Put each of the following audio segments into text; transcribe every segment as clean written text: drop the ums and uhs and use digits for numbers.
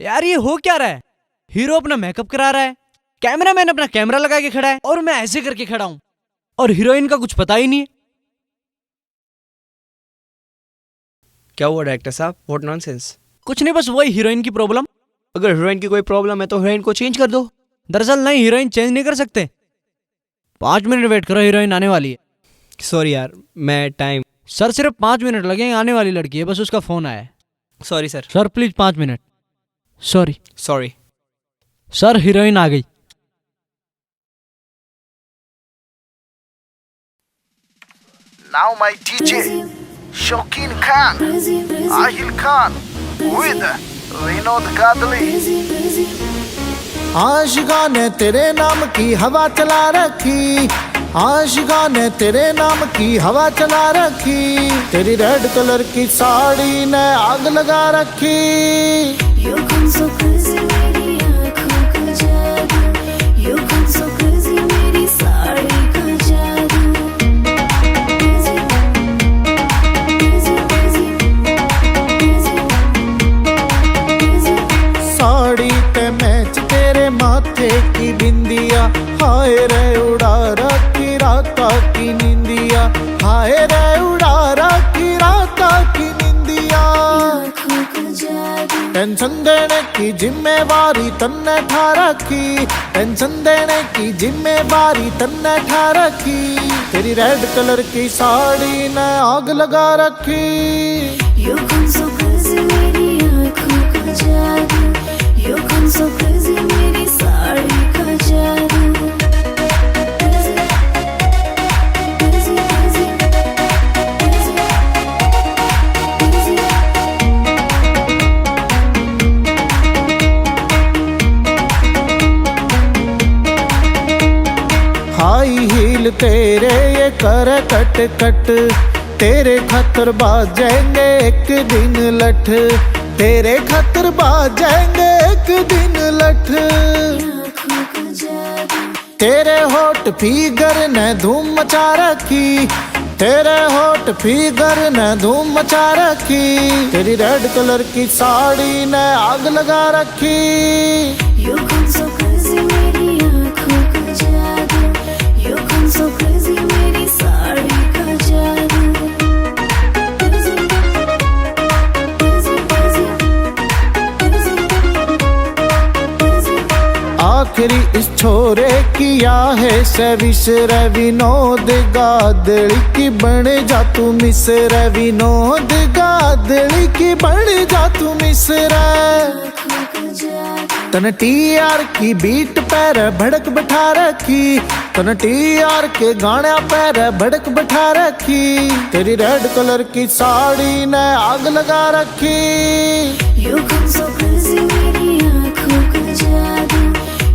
यार ये हो क्या रहा है? हीरो अपना मेकअप करा रहा है, कैमरामैन अपना कैमरा लगा के खड़ा है और मैं ऐसे करके खड़ा हूं और हीरोइन का कुछ पता ही नहीं है। क्या हुआ डायरेक्टर साहब? What nonsense. कुछ नहीं, बस वही हीरोइन की प्रॉब्लम। अगर हीरोइन की कोई प्रॉब्लम है तो हीरोइन को चेंज कर दो। दरअसल नहीं, हीरोइन चेंज नहीं कर सकते। 5 मिनट वेट करो, हीरोइन आने वाली है। सॉरी यार, मैं टाइम। सर सिर्फ 5 मिनट लगेंगे, आने वाली लड़की है, बस उसका फोन आया है। Sorry sir. Sir please 5 minute. Sorry sorry sir, heroine आ गई। Now my DJ, Shokin Khan, Ahil Khan, with Vinod Gadli. Ashika ने तेरे नाम की हवा चला रखी, आशिका ने तेरे नाम की हवा चला रखी, तेरी रेड कलर की साड़ी ने आग लगा रखी। You come so crazy मेरी आँखों का जादू, You come so crazy मेरी साड़ी का जादू। Crazy, crazy, crazy, crazy, crazy। Sari पे मैच तेरे माथे की बिंदिया, हाय रे उड़ा रखी राता की निंदिया, हाय रे उड़ा रखी राता की निंदिया। आँखों का जादू, टेंशन देने की जिम्मेवारी तन्ने ठा रखी, टेंशन देने की जिम्मेवारी तन्ने ठा रखी, तेरी रेड कलर की साड़ी ने आग लगा रखी। You come so crazy मेरी आँखों का जादू, You come so crazy मेरी साड़ी का जादू। Crazy, crazy, crazy, crazy, crazy। High heel तेरे ये कर कट कट, तेरे खातर बाजेंगे एक दिन लठ, तेरे खातर बाजेंगे एक दिन लठ। आँखों का जादू, तेरे होठ फिगर ने धूम मचा रखी, तेरे होठ फिगर ने धूम मचा रखी, तेरी रेड कलर की साड़ी ने आग लगा रखी। You come so crazy मेरी आँखों का जादू, You come so crazy मेरी साड़ी का जादू। Crazy, crazy, crazy, crazy, crazy। आखिरी इस छोरे किया है सर्विस रे विनोद गादड़ी की, बन जा तू मिसर विनोद गादड़ी की, बन जा तू मिसर। आँखों का जादू, तन टीआर की बीट पैर भड़क बैठा रखी, तन टीआर के गाने पैर भड़क बैठा रखी, तेरी रेड कलर की साड़ी ने आग लगा रखी। You come so crazy मेरी आँखों का जादू,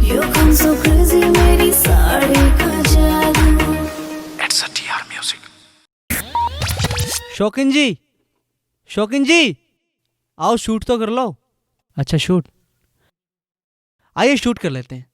You come so crazy मेरी साड़ी का जादू। It's a TR music. शौकीन जी, शौकीन जी, आओ शूट तो कर लो। अच्छा शूट, आइए शूट कर लेते हैं।